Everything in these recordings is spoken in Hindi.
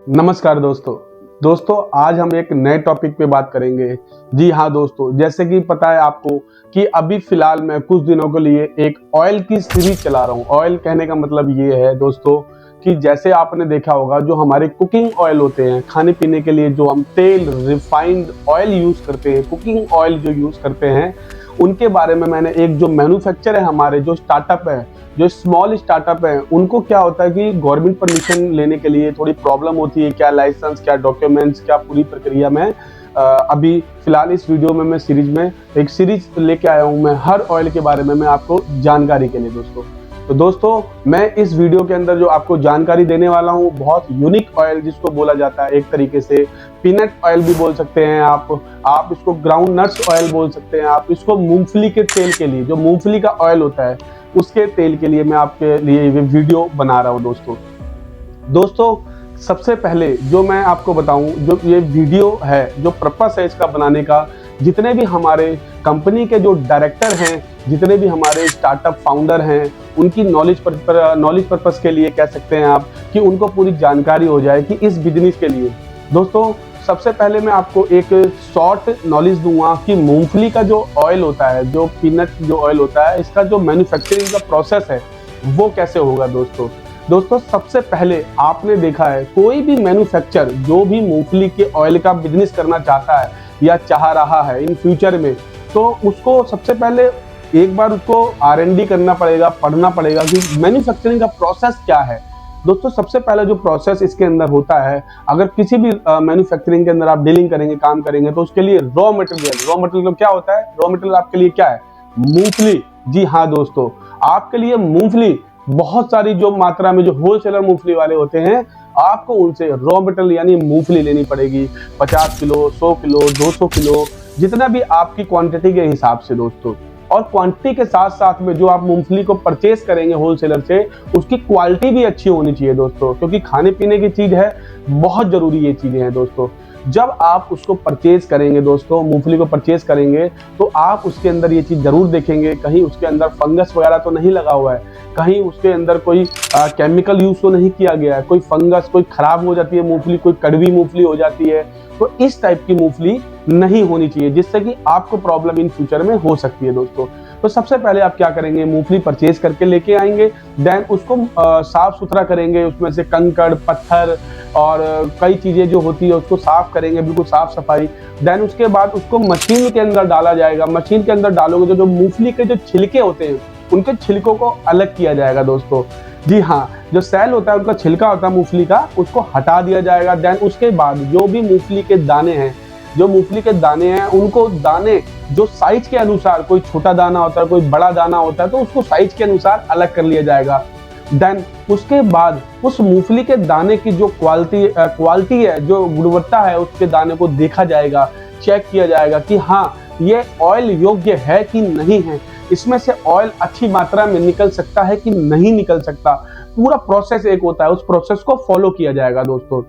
नमस्कार दोस्तों आज हम एक नए टॉपिक पे बात करेंगे। जी हाँ दोस्तों, जैसे कि पता है आपको कि अभी फिलहाल मैं कुछ दिनों के लिए एक ऑयल की सीरीज चला रहा हूँ। ऑयल कहने का मतलब ये है दोस्तों कि जैसे आपने देखा होगा जो हमारे कुकिंग ऑयल होते हैं, खाने पीने के लिए जो हम तेल रिफाइंड ऑयल यूज करते हैं, कुकिंग ऑयल जो यूज करते हैं, उनके बारे में मैंने एक जो मैन्युफैक्चर है, हमारे जो स्टार्टअप है, जो स्मॉल स्टार्टअप है, उनको क्या होता है कि गवर्नमेंट परमिशन लेने के लिए थोड़ी प्रॉब्लम होती है। क्या लाइसेंस, क्या डॉक्यूमेंट्स, क्या पूरी प्रक्रिया में अभी फिलहाल इस वीडियो में मैं एक सीरीज लेके आया हूँ। मैं हर ऑयल के बारे में मैं आपको जानकारी के लिए दोस्तों मैं इस वीडियो के अंदर जो आपको जानकारी देने वाला हूँ, बहुत यूनिक ऑयल जिसको बोला जाता है, एक तरीके से पीनट ऑयल भी बोल सकते हैं आप इसको ग्राउंड नट्स ऑयल बोल सकते हैं, आप इसको मूंगफली के तेल के लिए, जो मूंगफली का ऑयल होता है उसके तेल के लिए मैं आपके लिए ये वीडियो बना रहा हूँ दोस्तों। सबसे पहले जो मैं आपको बताऊं, जो ये वीडियो है, जो पर्पस है इसका बनाने का, जितने भी हमारे कंपनी के जो डायरेक्टर हैं, जितने भी हमारे स्टार्टअप फाउंडर हैं, उनकी नॉलेज पर्पस के लिए कह सकते हैं आप, कि उनको पूरी जानकारी हो जाए कि इस बिजनेस के लिए। दोस्तों सबसे पहले मैं आपको एक शॉर्ट नॉलेज दूंगा कि मूंगफली का जो ऑयल होता है, जो पीनट जो ऑयल होता है, इसका जो मैन्युफैक्चरिंग का प्रोसेस है वो कैसे होगा दोस्तों सबसे पहले आपने देखा है कोई भी मैन्युफैक्चर जो भी मूंगफली के ऑयल का बिजनेस करना चाहता है या चाह रहा है इन फ्यूचर में, तो उसको सबसे पहले एक बार उसको R&D करना पड़ेगा, पढ़ना पड़ेगा कि मैन्युफैक्चरिंग का प्रोसेस क्या है। दोस्तों सबसे पहला जो प्रोसेस इसके अंदर होता है, अगर किसी भी मैन्युफैक्चरिंग के अंदर आप डीलिंग करेंगे, काम करेंगे, तो उसके लिए रॉ मटेरियल क्या होता है? रॉ मटेरियल आपके लिए क्या है? मूंगफली। जी हाँ दोस्तों, आपके लिए मूंगफली, बहुत सारी जो मात्रा में जो होलसेलर मूंगफली वाले होते हैं, आपको उनसे रॉ मटेरियल यानी मूंगफली लेनी पड़ेगी। 50 किलो, 100 किलो, 200 किलो, जितना भी आपकी क्वांटिटी के हिसाब से दोस्तों। और क्वांटिटी के साथ साथ में जो आप मूंगफली को परचेज करेंगे होलसेलर से, उसकी क्वालिटी भी अच्छी होनी चाहिए दोस्तों, क्योंकि खाने पीने की चीज है, बहुत जरूरी ये चीजें हैं दोस्तों। जब आप उसको परचेज करेंगे दोस्तों, मूंगफली को परचेज करेंगे, तो आप उसके अंदर ये चीज जरूर देखेंगे, कहीं उसके अंदर फंगस वगैरह तो नहीं लगा हुआ है, कहीं उसके अंदर कोई केमिकल यूज तो नहीं किया गया है, कोई फंगस, कोई खराब हो जाती है मूंगफली, कोई कड़वी मूंगफली हो जाती है, तो इस टाइप की मूंगफली नहीं होनी चाहिए, जिससे कि आपको प्रॉब्लम इन फ्यूचर में हो सकती है दोस्तों। तो सबसे पहले आप क्या करेंगे, मूंगफली परचेज करके लेके आएंगे, देन उसको साफ सुथरा करेंगे, उसमें से कंकड़, पत्थर और कई चीजें जो होती है उसको साफ करेंगे, बिल्कुल साफ सफाई। देन उसके बाद उसको मशीन के अंदर डाला जाएगा। मशीन के अंदर डालोगे तो जो मूंगफली के जो छिलके होते हैं, उनके छिलकों को अलग किया जाएगा दोस्तों। जी हाँ, जो सेल होता है, उनका छिलका होता है मूंगफली का, उसको हटा दिया जाएगा। देन उसके बाद जो भी मूंगफली के दाने हैं, उनको दाने जो साइज के अनुसार, कोई छोटा दाना होता है, कोई बड़ा दाना होता है, तो उसको साइज के अनुसार अलग कर लिया जाएगा। देन उसके बाद उस मूंगफली के दाने की जो क्वालिटी है, जो गुणवत्ता है, उसके दाने को देखा जाएगा, चेक किया जाएगा कि हाँ ये ऑयल योग्य है कि नहीं है, इसमें से ऑयल अच्छी मात्रा में निकल सकता है कि नहीं निकल सकता। पूरा प्रोसेस एक होता है, उस प्रोसेस को फॉलो किया जाएगा दोस्तों।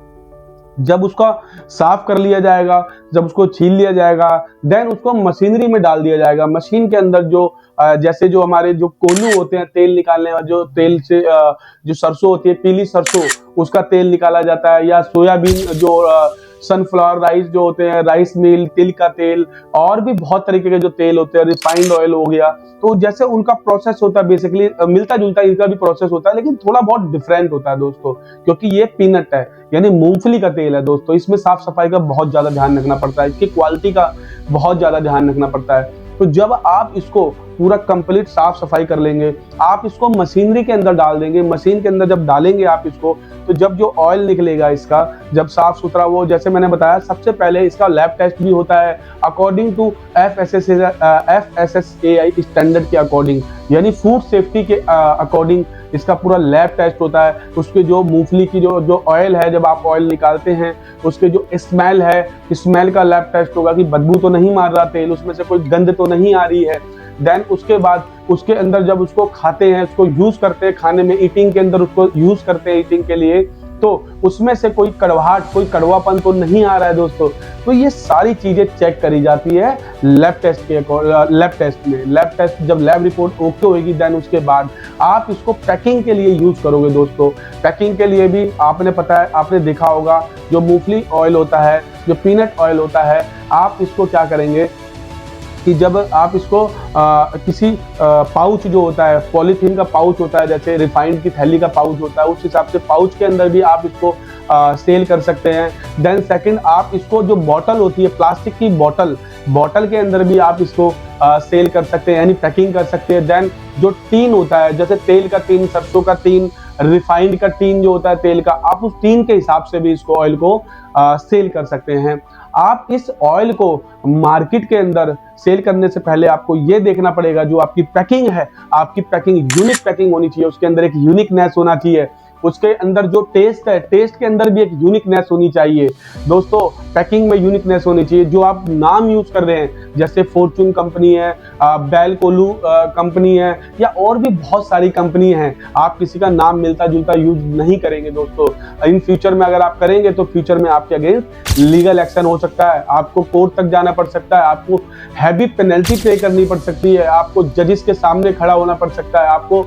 जब उसका साफ कर लिया जाएगा, जब उसको छील लिया जाएगा, देन उसको मशीनरी में डाल दिया जाएगा। मशीन के अंदर जो जैसे जो हमारे जो कोल्हू होते हैं, तेल निकालने वाले, जो तेल से जो सरसों होती है, पीली सरसों, उसका तेल निकाला जाता है, या सोयाबीन, जो सनफ्लावर राइस जो होते हैं, राइस मिल, तिल का तेल, और भी बहुत तरीके के जो तेल होते हैं, रिफाइंड ऑयल हो गया। तो जैसे उनका प्रोसेस होता है, बेसिकली मिलता जुलता इनका भी प्रोसेस होता है, लेकिन थोड़ा बहुत डिफरेंट होता है दोस्तों, क्योंकि ये पीनट है यानी मूंगफली का तेल है दोस्तों। इसमें साफ सफाई का बहुत ज्यादा ध्यान रखना पड़ता है, इसकी क्वालिटी का बहुत ज्यादा ध्यान रखना पड़ता है। तो जब आप इसको पूरा कंप्लीट साफ सफाई कर लेंगे, आप इसको मशीनरी के अंदर डाल देंगे। मशीन के अंदर जब डालेंगे आप इसको, तो जब जो ऑयल निकलेगा इसका, जब साफ सुथरा, वो जैसे मैंने बताया, सबसे पहले इसका लैब टेस्ट भी होता है अकॉर्डिंग टू FSSAI स्टैंडर्ड के अकॉर्डिंग, यानी फूड सेफ्टी के अकॉर्डिंग इसका पूरा लैब टेस्ट होता है। उसके जो मूंगफली की जो ऑयल है, जब आप ऑयल निकालते हैं, उसके जो स्मेल है, स्मेल का लैब टेस्ट होगा कि बदबू तो नहीं मार रहा तेल, उसमें से कोई गंध तो नहीं आ रही है। देन उसके बाद उसके अंदर जब उसको खाते हैं, उसको यूज करते हैं खाने में, ईटिंग के अंदर उसको यूज करते हैं ईटिंग के लिए, तो उसमें से कोई कड़वाहट, कोई कड़वापन तो नहीं आ रहा है दोस्तों। तो ये सारी चीजें चेक करी जाती है लैब टेस्ट में। लैब टेस्ट जब लैब रिपोर्ट ओके होगी, देन उसके बाद आप इसको पैकिंग के लिए यूज करोगे दोस्तों। पैकिंग के लिए भी आपने देखा होगा, जो मूंगफली ऑयल होता है, जो पीनट ऑयल होता है, आप इसको क्या करेंगे कि जब आप इसको किसी पाउच जो होता है, पॉलीथीन का पाउच होता है, जैसे रिफाइंड की थैली का पाउच होता है, उस हिसाब से पाउच के अंदर भी आप इसको सेल कर सकते हैं। देन सेकंड, आप इसको जो बॉटल होती है, प्लास्टिक की बॉटल के अंदर भी आप इसको सेल कर सकते हैं, यानी पैकिंग कर सकते हैं। देन जो टीन होता है, जैसे तेल का टीन, सरसों का टीन, रिफाइंड का टीन जो होता है तेल का, आप उस टीन के हिसाब से भी इसको ऑयल को सेल कर सकते हैं। आप इस ऑयल को मार्केट के अंदर सेल करने से पहले आपको ये देखना पड़ेगा, जो आपकी पैकिंग है, आपकी पैकिंग यूनिक पैकिंग होनी चाहिए, उसके अंदर एक यूनिकनेस होना चाहिए, उसके अंदर जो टेस्ट है, टेस्ट के अंदर भी एक यूनिकनेस होनी चाहिए दोस्तों। पैकिंग में यूनिकनेस होनी चाहिए। जो आप नाम यूज कर रहे हैं, जैसे फॉर्चून कंपनी है, बेलकोलू कंपनी है, या और भी बहुत सारी कंपनी हैं, आप किसी का नाम मिलता जुलता यूज नहीं करेंगे दोस्तों। इन फ्यूचर में अगर आप करेंगे तो फ्यूचर में आपके अगेंस्ट लीगल एक्शन हो सकता है, आपको कोर्ट तक जाना पड़ सकता है, आपको हैवी पेनल्टी पे करनी पड़ सकती है, आपको जजेस के सामने खड़ा होना पड़ सकता है, आपको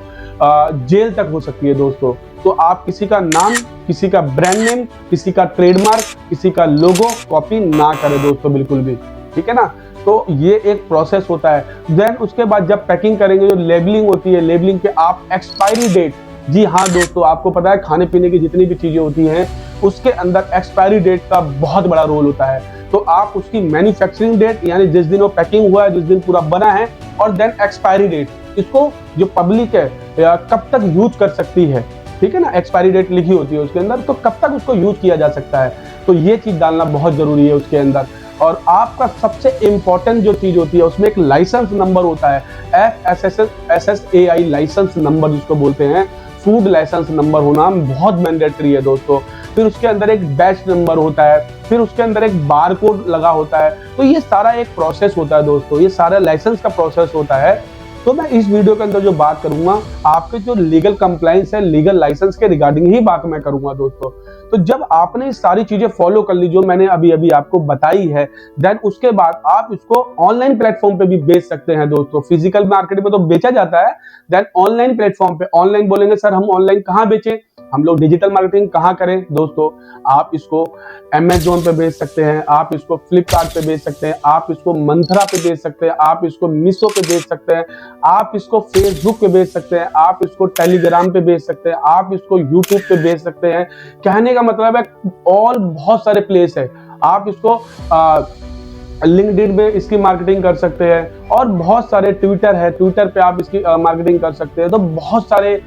जेल तक हो सकती है दोस्तों। तो आप किसी का नाम, किसी का ब्रांड नेम, किसी का ट्रेडमार्क, किसी का लोगो कॉपी ना करें दोस्तों, बिल्कुल भी, ठीक है ना। तो ये एक प्रोसेस होता है। देन उसके बाद जब पैकिंग करेंगे, जो लेबलिंग होती है, लेबलिंग पे आप एक्सपायरी डेट, जी हाँ दोस्तों, आपको पता है खाने पीने की जितनी भी चीजें होती हैं उसके अंदर एक्सपायरी डेट का बहुत बड़ा रोल होता है। तो आप उसकी मैन्युफैक्चरिंग डेट, यानी जिस दिन वो पैकिंग हुआ है, जिस दिन पूरा बना है, और देन एक्सपायरी डेट, इसको जो पब्लिक है कब तक यूज कर सकती है, ठीक है ना, एक्सपायरी डेट लिखी होती है उसके अंदर, तो कब तक उसको यूज किया जा सकता है, तो ये चीज डालना बहुत जरूरी है उसके अंदर। और आपका सबसे इंपॉर्टेंट जो चीज होती है, उसमें एक लाइसेंस नंबर होता है, FSSAI लाइसेंस नंबर जिसको बोलते हैं, फूड लाइसेंस नंबर होना बहुत मैंडेटरी है दोस्तों। फिर उसके अंदर एक बैच नंबर होता है, फिर उसके अंदर एक बार कोड लगा होता है। तो ये सारा एक प्रोसेस होता है दोस्तों, ये सारा लाइसेंस का प्रोसेस होता है। तो मैं इस वीडियो के अंदर जो बात करूंगा, आपके जो लीगल कंप्लायंस है, लीगल लाइसेंस के रिगार्डिंग ही बात मैं करूंगा दोस्तों। तो जब आपने सारी चीजें फॉलो कर ली जो मैंने अभी अभी आपको बताई है, देन उसके बाद आप इसको ऑनलाइन प्लेटफॉर्म पे भी बेच सकते हैं दोस्तों। फिजिकल मार्केट में तो बेचा जाता है, देन ऑनलाइन प्लेटफॉर्म पे, ऑनलाइन बोलेंगे सर हम ऑनलाइन कहाँ बेचें, हम लोग डिजिटल मार्केटिंग कहाँ करें दोस्तों। आप इसको Amazon पे बेच सकते हैं, आप इसको फ्लिपकार्ट पे बेच सकते हैं, आप इसको मंत्रा पे बेच सकते हैं, आप इसको मीशो पे बेच सकते हैं, आप इसको फेसबुक पे बेच सकते हैं, आप इसको टेलीग्राम पे बेच सकते हैं, आप इसको यूट्यूब पे बेच सकते हैं। कहने का मतलब है और बहुत सारे प्लेस है, आप इसको लिंक्डइन में इसकी मार्केटिंग कर सकते हैं, और बहुत सारे ट्विटर है, ट्विटर पे आप इसकी मार्केटिंग कर सकते हैं। तो बहुत सारे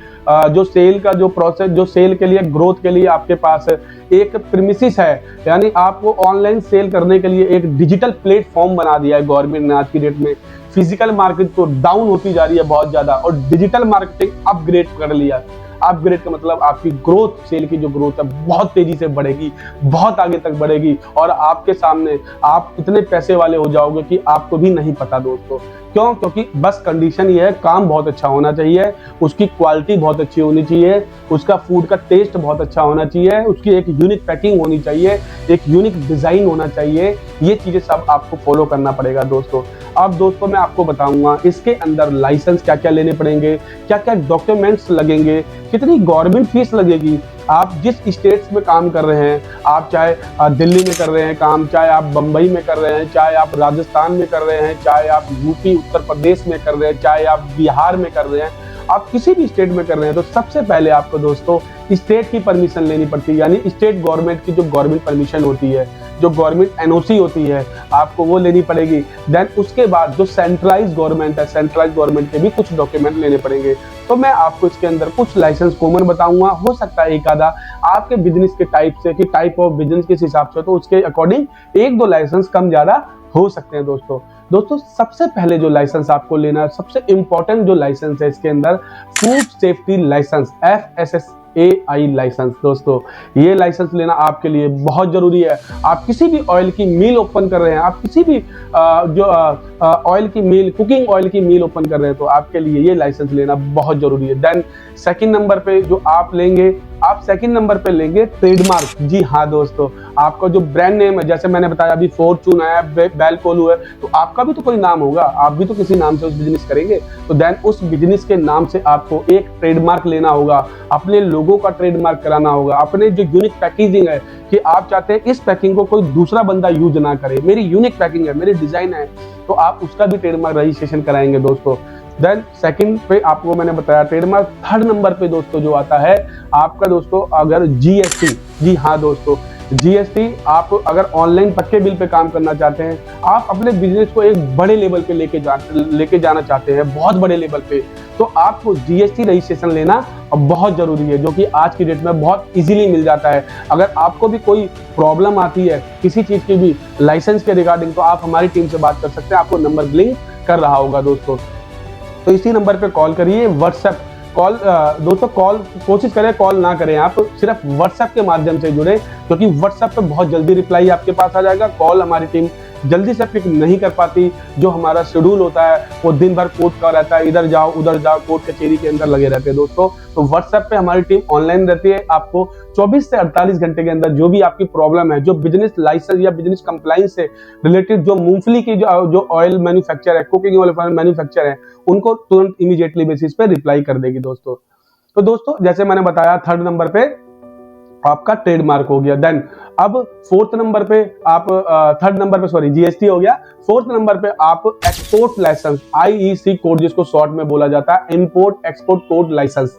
जो सेल का जो प्रोसेस, जो सेल के लिए, ग्रोथ के लिए आपके पास एक प्रीमिसिस है, यानी आपको ऑनलाइन सेल करने के लिए एक डिजिटल प्लेटफॉर्म बना दिया है गवर्नमेंट ने। आज की डेट में फिजिकल मार्केट तो डाउन होती जा रही है बहुत ज्यादा, और डिजिटल मार्केटिंग अपग्रेड कर लिया। अपग्रेड का मतलब आपकी ग्रोथ, सेल की जो ग्रोथ है बहुत तेजी से बढ़ेगी, बहुत आगे तक बढ़ेगी, और आपके सामने आप इतने पैसे वाले हो जाओगे कि आपको भी नहीं पता दोस्तों। क्यों? क्योंकि बस कंडीशन ये है, काम बहुत अच्छा होना चाहिए, उसकी क्वालिटी बहुत अच्छी होनी चाहिए, उसका फूड का टेस्ट बहुत अच्छा होना चाहिए, उसकी एक यूनिक पैकिंग होनी चाहिए, एक यूनिक डिजाइन होना चाहिए। ये चीजें सब आपको फॉलो करना पड़ेगा दोस्तों। अब दोस्तों मैं आपको बताऊंगा इसके अंदर लाइसेंस क्या क्या लेने पड़ेंगे, क्या क्या डॉक्यूमेंट्स लगेंगे, कितनी गवर्नमेंट फीस लगेगी। आप जिस स्टेट्स में काम कर रहे हैं, आप चाहे दिल्ली में कर रहे हैं काम, चाहे आप बम्बई में कर रहे हैं, चाहे आप राजस्थान में कर रहे हैं, चाहे आप यूपी उत्तर प्रदेश में कर रहे हैं, चाहे आप बिहार में कर रहे हैं, आप किसी भी स्टेट में कर रहे हैं, तो सबसे पहले आपको दोस्तों स्टेट की परमिशन लेनी पड़ती है, यानी स्टेट गवर्नमेंट की जो गवर्नमेंट परमिशन होती है, जो गवर्नमेंट एनओसी होती है, आपको वो लेनी पड़ेगी। देन उसके बाद जो सेंट्रलाइज गवर्नमेंट है, सेंट्रलाइज गवर्नमेंट के भी कुछ डॉक्यूमेंट लेने पड़ेंगे। तो मैं आपको इसके अंदर कुछ लाइसेंस कॉमन बताऊंगा, हो सकता है एक आधा आपके बिजनेस के टाइप से, कि टाइप ऑफ बिजनेस के हिसाब से, तो उसके अकॉर्डिंग एक दो लाइसेंस कम ज्यादा हो सकते हैं दोस्तों। सबसे पहले जो लाइसेंस आपको लेना है, सबसे इंपॉर्टेंट जो लाइसेंस है इसके अंदर, food safety license, AI license. दोस्तों ये लाइसेंस लेना आपके लिए बहुत जरूरी है। आप किसी भी ऑयल की मिल ओपन कर रहे हैं, आप किसी भी ऑयल की मिल, कुकिंग ऑयल की मिल ओपन कर रहे हैं, तो आपके लिए ये लाइसेंस लेना बहुत जरूरी है। देन सेकंड नंबर पे जो आप लेंगे, आप सेकंड नंबर पे लेंगे ट्रेडमार्क। जी हाँ दोस्तों, आपका जो ब्रांड नेम है, जैसे मैंने बताया अभी फॉर्चून है, बेलकोलू है, तो आपका भी तो कोई नाम होगा, आप भी तो किसी नाम से उस बिजनेस करेंगे। तो देन उस बिजनेस के नाम से आपको एक ट्रेडमार्क लेना होगा, अपने लोगों का ट्रेडमार्क कराना होगा, अपने जो यूनिक पैकेजिंग है कि आप चाहते हैं इस पैकिंग को कोई दूसरा बंदा यूज ना करे, मेरी यूनिक पैकिंग है, मेरी डिजाइन है, तो आप उसका भी ट्रेडमार्क रजिस्ट्रेशन कराएंगे दोस्तों। देन सेकंड पे आपको मैंने बताया ट्रेडमार्क। थर्ड नंबर पे दोस्तों जो आता है आपका दोस्तों अगर GST। जी हाँ दोस्तों, GST आप अगर ऑनलाइन पक्के बिल पे काम करना चाहते हैं, आप अपने बिजनेस को एक बड़े लेवल पे लेके जाना चाहते हैं, बहुत बड़े लेवल पे, तो आपको GST रजिस्ट्रेशन लेना बहुत जरूरी है, जो कि आज की डेट में बहुत इजीली मिल जाता है। अगर आपको भी कोई प्रॉब्लम आती है किसी चीज की भी लाइसेंस के रिगार्डिंग, तो आप हमारी टीम से बात कर सकते हैं, आपको नंबर ब्लिंक कर रहा होगा दोस्तों। तो इसी नंबर पे कॉल करिए, व्हाट्सएप कॉल। दोस्तों कॉल कोशिश करें कॉल ना करें, आप सिर्फ व्हाट्सएप के माध्यम से जुड़े, क्योंकि व्हाट्सएप पे बहुत जल्दी रिप्लाई आपके पास आ जाएगा। कॉल हमारी टीम जल्दी से पिक नहीं कर पाती, जो हमारा शेड्यूल होता है वो दिन भर कोर्ट का रहता है, इधर जाओ उधर जाओ, कोर्ट कचहरी के अंदर लगे रहते हैं दोस्तों। तो व्हाट्सएप पे हमारी टीम ऑनलाइन रहती है, आपको 24 से 48 घंटे के अंदर जो भी आपकी प्रॉब्लम है, जो बिजनेस लाइसेंस या बिजनेस कंप्लाइंस से रिलेटेड, जो मूंगफली की जो ऑयल मैन्युफैक्चर है, कुकिंग ऑयल मैन्युफैक्चर है, उनको तुरंत इमीडिएटली बेसिस पे रिप्लाई कर देगी दोस्तों। तो दोस्तों जैसे मैंने बताया थर्ड नंबर पे आपका ट्रेडमार्क हो गया। देन अब फोर्थ नंबर पे आप थर्ड नंबर पे सॉरी GST हो गया। फोर्थ नंबर पे आप एक्सपोर्ट लाइसेंस, IEC कोड जिसको शॉर्ट में बोला जाता है, इंपोर्ट एक्सपोर्ट कोड लाइसेंस।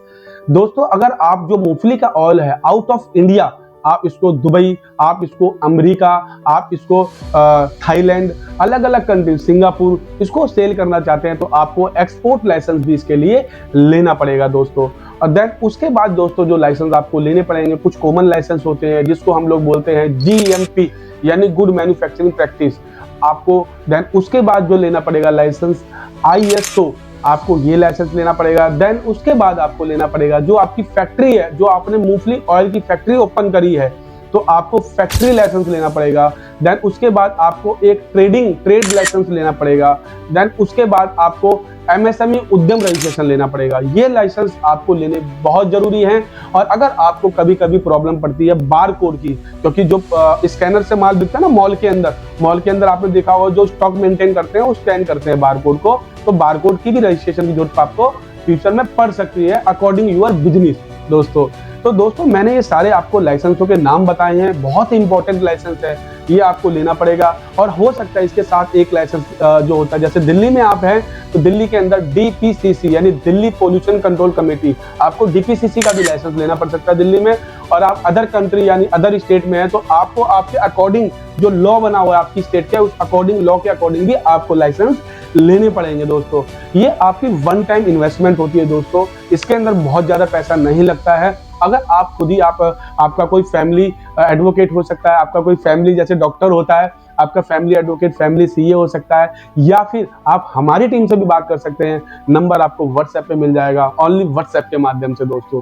दोस्तों अगर आप जो मूंगफली का ऑयल है आउट ऑफ इंडिया, आप इसको दुबई, आप इसको अमेरिका, आप इसको थाईलैंड, अलग अलग कंट्री, सिंगापुर, इसको सेल करना चाहते हैं, तो आपको एक्सपोर्ट लाइसेंस भी इसके लिए लेना पड़ेगा दोस्तों। और देन उसके बाद दोस्तों जो लाइसेंस आपको लेने पड़ेंगे, कुछ कॉमन लाइसेंस होते हैं जिसको हम लोग बोलते हैं GMP यानी गुड मैन्युफैक्चरिंग प्रैक्टिस आपको। देन उसके बाद जो लेना पड़ेगा लाइसेंस ISO, आपको ये लाइसेंस लेना पड़ेगा। देन उसके बाद आपको लेना पड़ेगा जो आपकी फैक्ट्री है, जो आपने मूंगफली ऑयल की फैक्ट्री ओपन करी है, तो आपको फैक्ट्री लाइसेंस लेना पड़ेगा। देन उसके बाद आपको एक ट्रेड लाइसेंस लेना पड़ेगा। देन उसके बाद आपको MSME उद्यम रजिस्ट्रेशन लेना पड़ेगा। ये लाइसेंस आपको लेने बहुत जरूरी हैं। और अगर आपको कभी कभी प्रॉब्लम पड़ती है बार कोड की, क्योंकि जो स्कैनर से माल बिकता है ना मॉल के अंदर आपने देखा होगा जो स्टॉक मेंटेन करते हैं वो स्कैन करते हैं बार कोड को, तो बार कोड की भी रजिस्ट्रेशन की जरूरत आपको फ्यूचर में पड़ सकती है अकॉर्डिंग यूर बिजनेस दोस्तों। तो दोस्तों मैंने ये सारे आपको लाइसेंसों के नाम बताए हैं, बहुत ही इंपॉर्टेंट लाइसेंस है, ये आपको लेना पड़ेगा। और हो सकता है इसके साथ एक लाइसेंस जो होता है, जैसे दिल्ली में आप हैं तो दिल्ली के अंदर DPCC यानी दिल्ली पोल्यूशन कंट्रोल कमेटी, आपको DPCC का भी लाइसेंस लेना पड़ सकता है दिल्ली में। और आप अदर कंट्री यानी अदर स्टेट में है तो आपको आपके अकॉर्डिंग जो लॉ बना हुआ है आपकी स्टेट के, उस अकॉर्डिंग लॉ के अकॉर्डिंग भी आपको लाइसेंस लेने पड़ेंगे दोस्तों। ये आपकी वन टाइम इन्वेस्टमेंट होती है दोस्तों, इसके अंदर बहुत ज्यादा पैसा नहीं लगता है। अगर आप खुद ही आपका कोई फैमिली एडवोकेट हो सकता है, आपका कोई फैमिली जैसे डॉक्टर होता है, आपका फैमिली एडवोकेट, फैमिली CA हो सकता है, या फिर आप हमारी टीम से भी बात कर सकते हैं। नंबर आपको व्हाट्सएप पे मिल जाएगा, ओनली व्हाट्सएप के माध्यम से दोस्तों,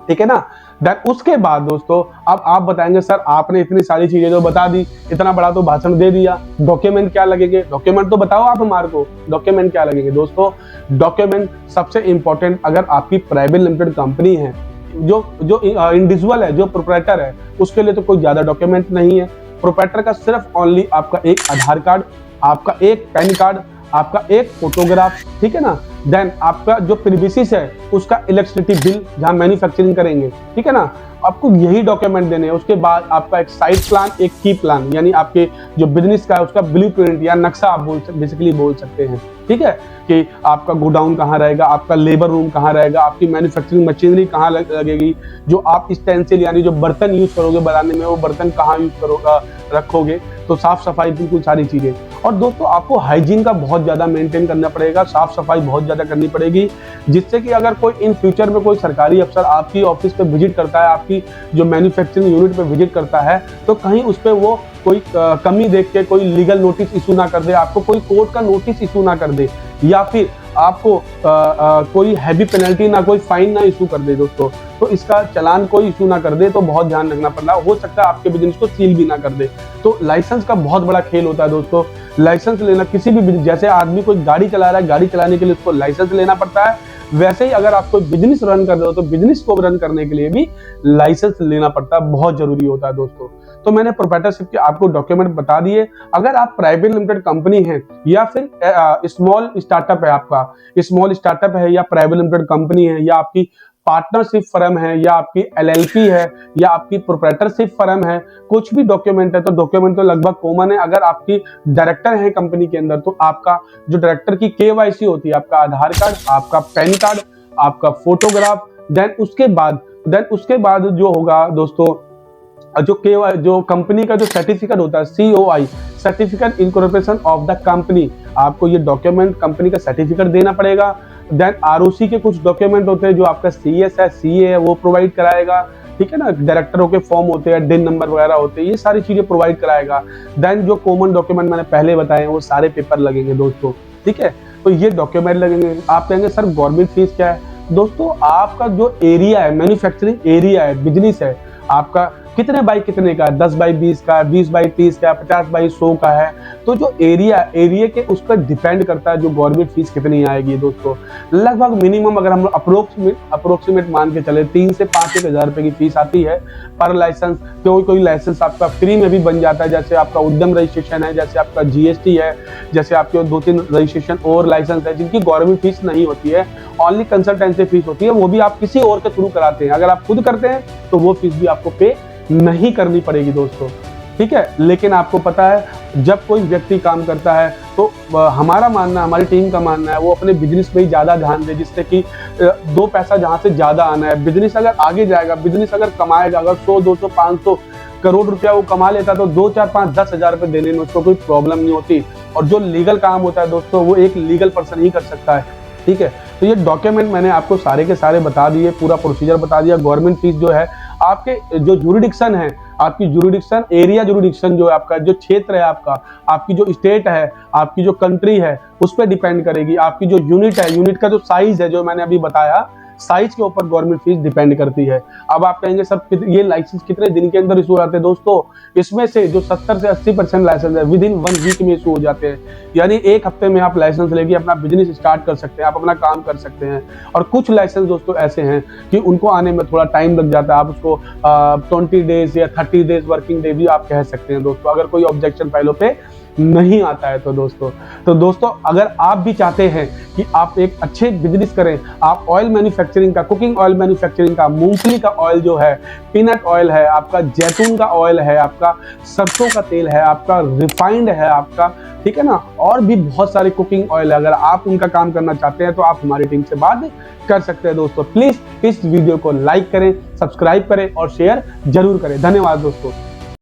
ठीक है ना। देन उसके बाद दोस्तों अब आप बताएंगे सर आपने इतनी सारी चीजें तो बता दी, इतना बड़ा तो भाषण दे दिया, डॉक्यूमेंट क्या लगेंगे? डॉक्यूमेंट तो बताओ आप हमारे को, डॉक्यूमेंट क्या लगेंगे? दोस्तों डॉक्यूमेंट सबसे इंपॉर्टेंट, अगर आपकी प्राइवेट लिमिटेड कंपनी है, जो इंडिविजुअल है, जो प्रोप्राइटर है, उसके लिए तो कोई ज्यादा डॉक्यूमेंट नहीं है। प्रोप्राइटर का सिर्फ ओनली आपका एक आधार कार्ड, आपका एक पैन कार्ड, आपका एक फोटोग्राफ, ठीक है ना। देन आपका जो प्रीमिसेस है उसका इलेक्ट्रिसिटी बिल जहां मैन्युफैक्चरिंग करेंगे, ठीक है ना, आपको यही डॉक्यूमेंट देने हैं। उसके बाद आपका एक साइट प्लान, एक की प्लान, यानी आपके जो बिजनेस का है उसका ब्लूप्रिंट या नक्शा आप बेसिकली बोल सकते हैं, ठीक है, कि आपका गोडाउन कहाँ रहेगा, आपका लेबर रूम कहाँ रहेगा, आपकी मैन्युफैक्चरिंग मशीनरी कहाँ लगेगी, जो आप स्टेंसिल यानी जो बर्तन यूज करोगे बनाने में वो बर्तन कहाँ यूज करोगे रखोगे, तो साफ सफाई बिल्कुल सारी चीजें। और दोस्तों आपको हाइजीन का बहुत ज्यादा मेंटेन करना पड़ेगा, साफ सफाई बहुत ज्यादा करनी पड़ेगी, जिससे कि अगर कोई इन फ्यूचर में कोई सरकारी अफसर आपकी ऑफिस पे विजिट करता है, आपकी जो मैन्युफैक्चरिंग यूनिट पे विजिट करता है, तो कहीं उस पर वो कोई कमी देख के कोई लीगल नोटिस इशू ना कर दे, आपको कोई कोर्ट का नोटिस इशू ना कर दे, या फिर आपको कोई हैवी पेनल्टी ना, कोई फाइन ना इशू कर दे दोस्तों। तो इसका चालान कोई इशू ना कर दे तो बहुत ध्यान रखना पड़ रहा है, हो सकता है आपके बिजनेस को सील भी ना कर दे। तो लाइसेंस का बहुत बड़ा खेल होता है दोस्तों। लाइसेंस लेना किसी भी, जैसे आदमी कोई गाड़ी चला रहा है, गाड़ी चलाने के लिए उसको लाइसेंस लेना पड़ता है, वैसे ही अगर आप कोई बिजनेस रन कर रहे हो तो बिजनेस को रन करने के लिए भी लाइसेंस लेना पड़ता है, बहुत जरूरी होता है दोस्तों। तो मैंने प्रोप्राइटरशिप के आपको डॉक्यूमेंट बता दिए। अगर आप प्राइवेट लिमिटेड कंपनी है या फिर स्मॉल स्टार्टअप है, आपका स्मॉल स्टार्टअप है या प्राइवेट लिमिटेड कंपनी है या आपकी पार्टनरशिप फर्म है या आपकी एलएलपी है या आपकी प्रोप्राइटरशिप फर्म है, कुछ भी डॉक्यूमेंट है तो डॉक्यूमेंट तो लगभग कॉमन है। अगर आपकी डायरेक्टर है कंपनी के अंदर तो आपका जो डायरेक्टर की केवाईसी होती है, आपका आधार कार्ड, आपका पैन कार्ड, आपका फोटोग्राफ, देन उसके बाद जो होगा दोस्तों, जो कंपनी का जो सर्टिफिकेट होता है, COI, certificate incorporation of the company, आपको ये डॉक्यूमेंट कंपनी का सर्टिफिकेट देना पड़ेगा। देन ROC के कुछ डॉक्यूमेंट होते हैं, जो आपका CS है, CA है, वो प्रोवाइड कराएगा, ठीक है ना। डायरेक्टरों के फॉर्म होते हैं, DIN नंबर वगैरह होते हैं, ये सारी चीजें प्रोवाइड कराएगा। देन जो कॉमन डॉक्यूमेंट मैंने पहले बताए वो सारे पेपर लगेंगे दोस्तों, ठीक है। तो ये डॉक्यूमेंट लगेंगे। आप कहेंगे सर गवर्नमेंट फीस क्या है? दोस्तों आपका जो एरिया है, मैन्युफैक्चरिंग एरिया है, बिजनेस है आपका, कितने बाई कितने का है, 10 बाई 20 का, 20 बाई 30 का, 50 बाई 100 का है, तो जो एरिया के उस पर डिपेंड करता है जो गवर्नमेंट फीस कितनी आएगी दोस्तों। लगभग मिनिमम अगर हम अप्रोक्सीमेट मान के चले 3 से 5 हजार रुपए की फीस आती है पर लाइसेंस। कोई लाइसेंस आपका फ्री में भी बन जाता है, जैसे आपका उद्यम रजिस्ट्रेशन है, जैसे आपका GST है, जैसे आपके 2-3 रजिस्ट्रेशन और लाइसेंस है जिनकी गवर्नमेंट फीस नहीं होती है, ओनली कंसल्टेंसी फीस होती है, वो भी आप किसी और के थ्रू कराते हैं। अगर आप खुद करते हैं तो वो फीस भी आपको पे नहीं करनी पड़ेगी दोस्तों, ठीक है। लेकिन आपको पता है जब कोई व्यक्ति काम करता है तो हमारा मानना, हमारी टीम का मानना है, वो अपने बिजनेस पे ही ज्यादा ध्यान दे, जिससे कि 2 पैसा जहां से ज्यादा आना है। बिजनेस अगर आगे जाएगा, बिजनेस अगर कमाएगा, अगर 100, 200, 500 करोड़ रुपया वो कमा लेता तो 2, 4, 5, 10 हजार रुपए देने में उसको कोई प्रॉब्लम नहीं होती। और जो लीगल काम होता है दोस्तों वो एक लीगल पर्सन ही कर सकता है, ठीक है। तो ये डॉक्यूमेंट मैंने आपको सारे के सारे बता दिए, पूरा प्रोसीजर बता दिया। गवर्नमेंट फीस जो है आपके जो जुरिडिक्शन है, आपकी जुरिडिक्शन एरिया, जुरिडिक्शन जो है आपका जो क्षेत्र है, आपकी जो स्टेट है, आपकी जो कंट्री है, उस पर डिपेंड करेगी। आपकी जो यूनिट है, यूनिट का जो साइज है, जो मैंने अभी बताया, साइज के ऊपर गवर्नमेंट फीस डिपेंड करती है। अब आप कहेंगे सर ये लाइसेंस कितने दिन के अंदर इशू हो जाते हैं? दोस्तों इसमें से जो 70 से 80% लाइसेंस है विद इन 1 वीक में इशू हो जाते हैं, यानी 1 हफ्ते में आप लाइसेंस लेके अपना बिजनेस स्टार्ट कर सकते हैं, आप अपना काम कर सकते हैं। और कुछ लाइसेंस दोस्तों ऐसे हैं कि उनको आने में थोड़ा टाइम लग जाता है, आप उसको 20 डेज या 30 डेज वर्किंग डे भी आप कह सकते हैं दोस्तों, अगर कोई ऑब्जेक्शन फाइलों पे नहीं आता है तो दोस्तों अगर आप भी चाहते हैं कि आप एक अच्छे बिजनेस करें, आप ऑयल मैन्युफैक्चरिंग का, कुकिंग ऑयल मैन्युफैक्चरिंग का, मूंगफली का ऑयल जो है, पीनट ऑयल है, आपका जैतून का ऑयल है, आपका सरसों का तेल है, आपका रिफाइंड है आपका, ठीक है ना, और भी बहुत सारे कुकिंग ऑयल है, अगर आप उनका काम करना चाहते हैं तो आप हमारी टीम से बात कर सकते हैं दोस्तों। प्लीज इस वीडियो को लाइक करें, सब्सक्राइब करें और शेयर जरूर करें। धन्यवाद दोस्तों।